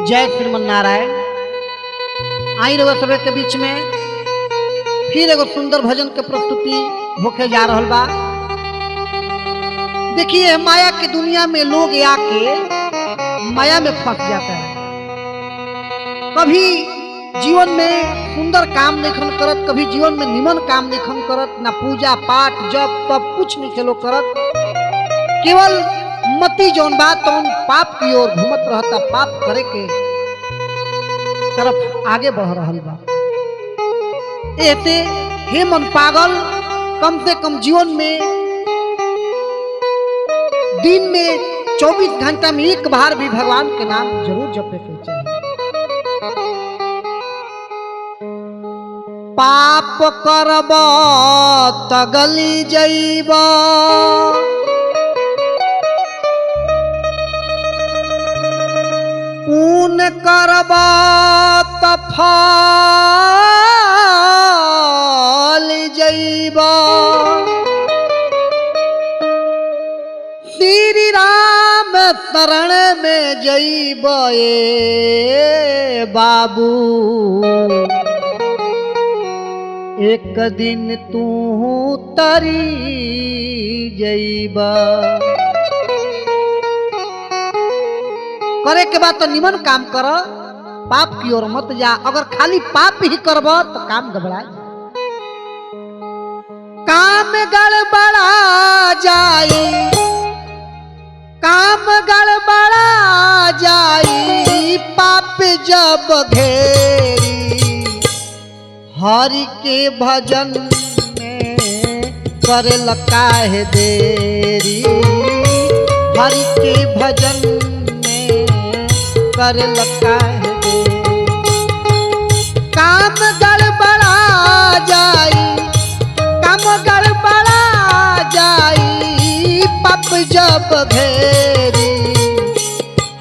जय श्रीमन नारायण। आई रहो सभी के बीच में फिर एगो सुंदर भजन के प्रस्तुति होके जा रहल बा। देखिए माया की दुनिया में लोग आके माया में फंस जाता है। कभी जीवन में सुंदर काम नहीं करत, कभी जीवन में निमन काम नहीं करत, ना पूजा पाठ जब तब कुछ नहीं खेलो करत, केवल मती जौन बात तो पाप की ओर घूमत रहता, पाप करे के तरफ आगे बढ़ रहल बा। एते हे मन पागल, कम से कम जीवन में दिन में 24 घंटा में एक बार भी भगवान के नाम जरूर जपे के चाहिए। पाप करब त गली जइब, पुण्य करब त फल जइब। श्री राम शरण में जइब ए बाबू, एक दिन तू तरी जइब। करे के बाद तो निमन काम कर, पाप की ओर मत जा। अगर खाली पाप ही करब तो काम गड़बड़ाए, काम गड़बड़ा जाई, काम गड़बड़ा जाई। पाप जब घेरी हरि के भजन में करे काहे देरी, हरि के भजन कर लगा है। काम गड़बड़ा जाई, काम गड़बड़ा जाई। पाप जब घेरी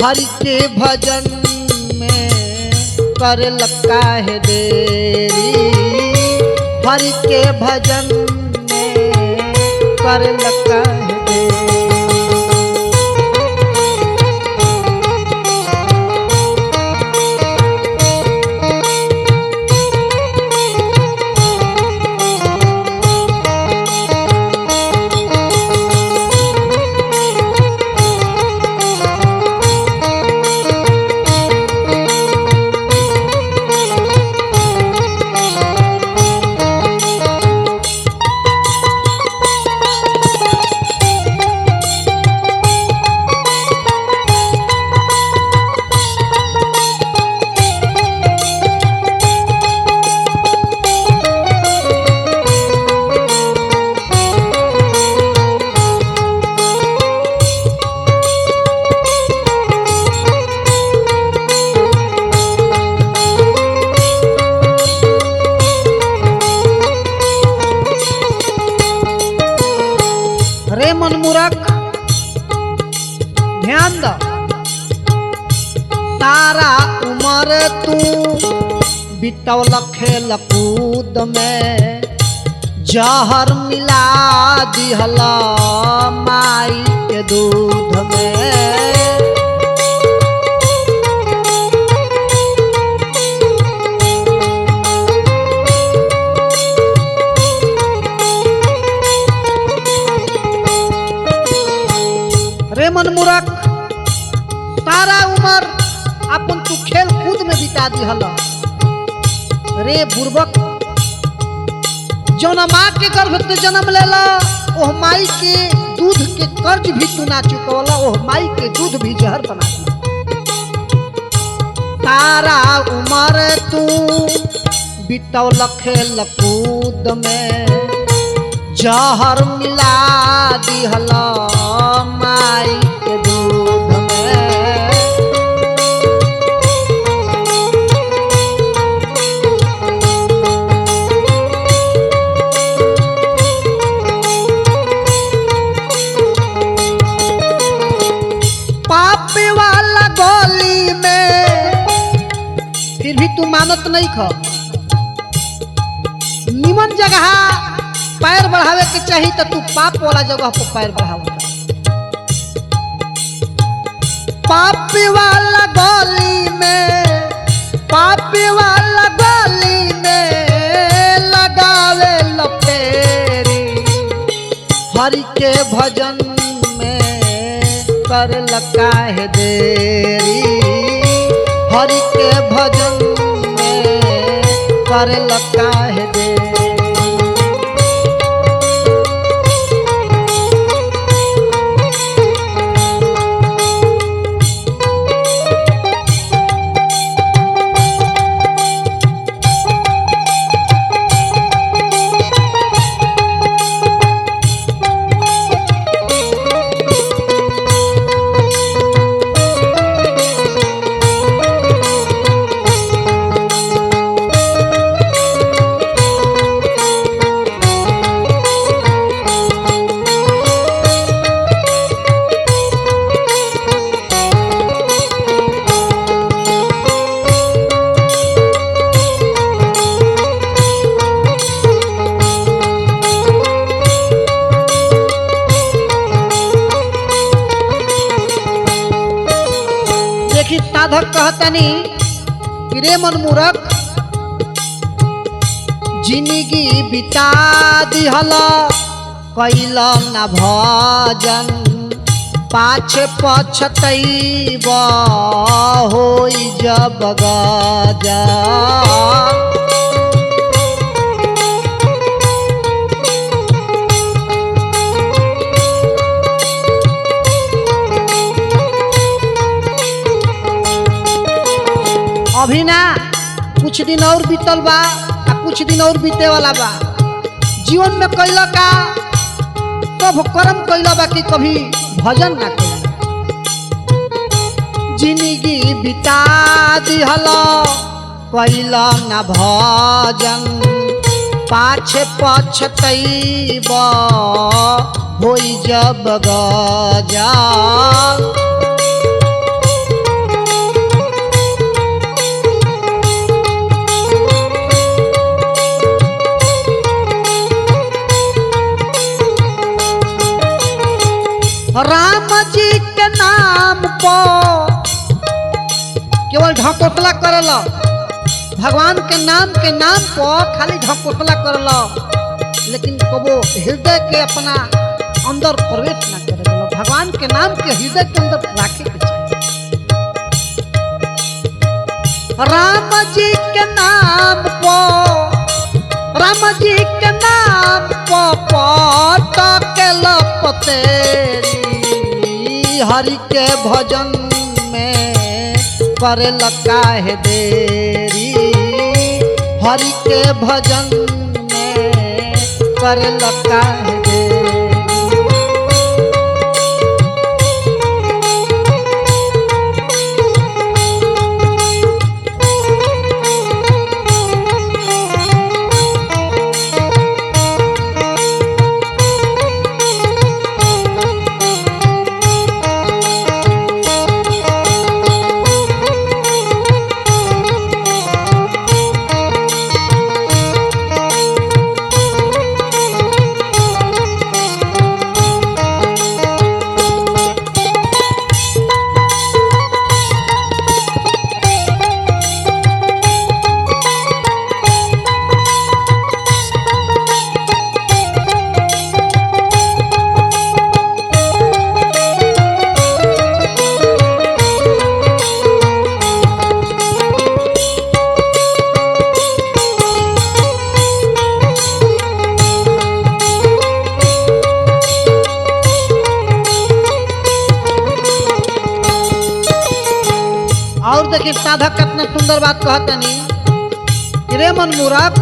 हरि के भजन में कर लगा है देरी, हरि के भजन में कर लगा है देरी। रे मन मूर्ख ध्यान द, सारा उम्र तू बितौल खेल कूद में, जहर मिला दिहला माई के दूध में। रे मन मूर्ख, सारा उम्र अपन तू खेल कूद में बिता दिहल। रे बुर्बक, जौन माँ के गर्भ से जन्म लेला, ओह माई के दूध के कर्ज भी तू ना चुकवला, ओह माई के दूध भी जहर बना दिया। सारा उम्र तू बितौल खेल कूद में, जहर मिला दिहला माई के दूध में। पाप वाला गली में फिर भी तू मानत नहीं ख। निमन जगह पैर बढ़ावे के चाहिए तो तू पाप वाला जगह पर पैर बढ़ावा। पाप वाला गली में हरि के भजन में कर लगा है देरी, हरि के भजन में कर लगा है देरी। साधक कहतनी कि रे मन मूर्ख, जिंदगी बिता दिहल कैल न भजन, पाछे पछतैब होई जब गजन। अभी ना कुछ दिन और बीतल बा, कुछ दिन और बीते वाला बा। जीवन में कैला का सब कर्म कैला बा कि कभी भजन ना कैला। जिंदगी बिता दिहल कैला ना भजन, पाछे पछतैब होई जब गजन। राम जी के नाम पर केवल ढकोसला करल, भगवान के नाम पर खाली ढकोसला करल, लेकिन कबो हृदय के अपना अंदर प्रवेश न करे। भगवान के नाम के हृदय के अंदर रखे के चाहिए। राम जी के नाम पर, राम जी के नाम पर टकेल पतेरी, हरि के भजन में करे लगा है देरी, हरि के भजन में करे लगा है देरी। और देखिए साधक कितना सुंदर बात कहतनी, रे मन मूर्ख,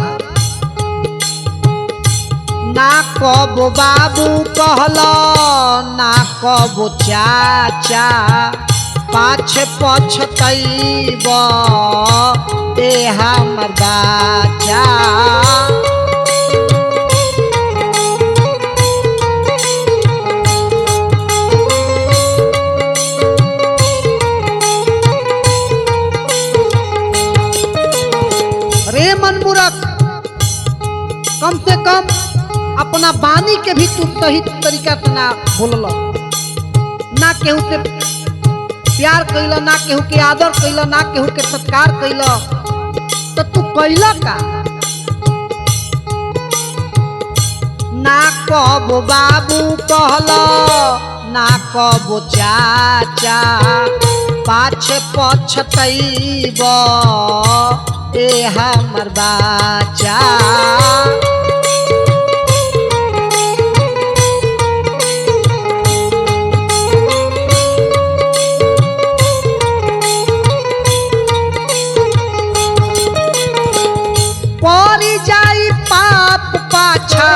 ना कबो बाबू कहला ना कबो चाचा, पाछे पछतैब ए हमर बाचा। रे मन मूर्ख, कम से कम अपना वाणी के भी तू सही तरीका से ना बोलल, ना केहू के प्यार कैला, ना केहू के आदर कैला, ना केहू के सत्कार कैला, तो तू कैला का? ना कबो बाबू कहला ना कबो चाचा पाछे पछतैब ए हमर बाचा परी जाई पाप पाछा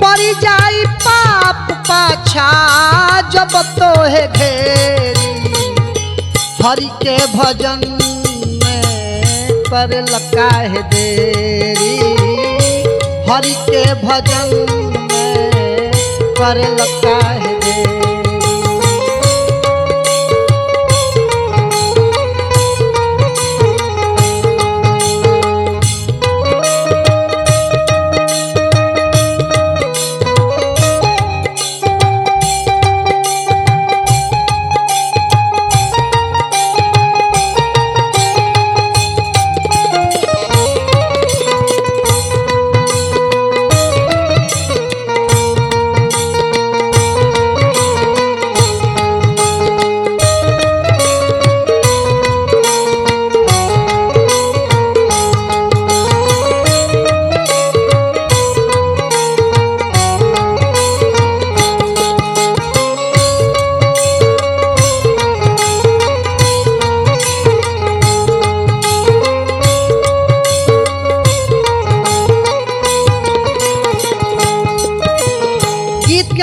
परी जाई पाप पाछा जब तो है घेरी हरि के भजन में पर लगा है देरी हरि के भजन में पर लगा है देरी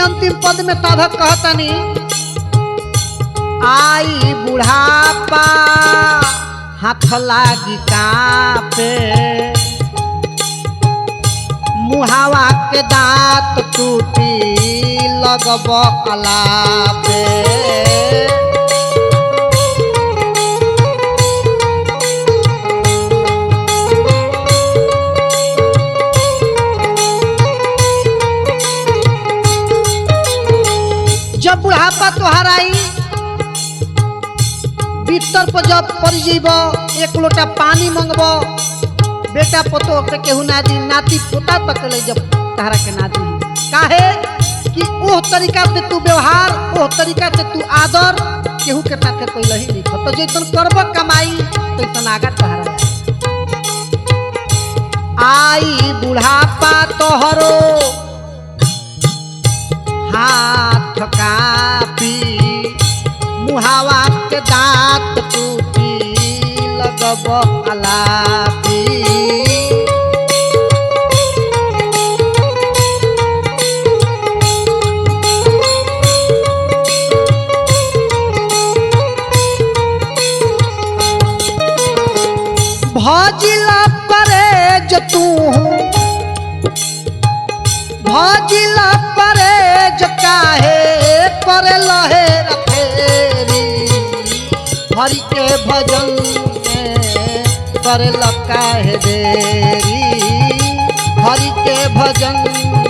अंतिम पद में साधक कहतनी आई बुढ़ापा हाथ लागी कापे मुहावा के दांत टूटी लगब अलापे जब बुढ़ापा तोहर आई बिस्तर पर जब पड़ जीब एक लोटा पानी मंगब बेटा पतो के केहू ना दी नाती पोता तक ले जब तहरा के ना दी काहे कि ओह तरीका से तू व्यवहार ओह तरीका से तू आदर केहू के साथे कोई नहीं लिखो तो जैसन करब कमाई तैसन आगा तहरा आई बुढ़ापा तोहरो हाथ कापी मुहावा के दांत टूटी लगब अलापी भजिला परे जो तू भजिला परे जो काहे पर लहे रखेरी हरि के भजन में कर लका है देरी हरि के भजन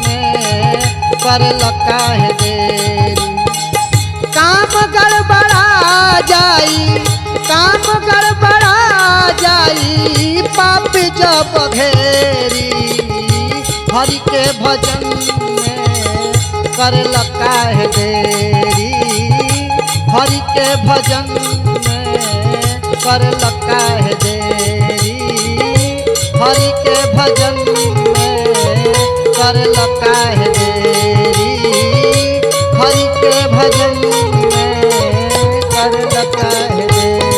में कर लका है देरी काम गड़बड़ा जाई काम गड़बड़ा जाई पाप जब घेरी हरि के भजन में कर लका है देरी हरि के भजन में कर लका है देरी हरि के भजन में कर लका है देरी हरि के भजन में कर लका है देरी।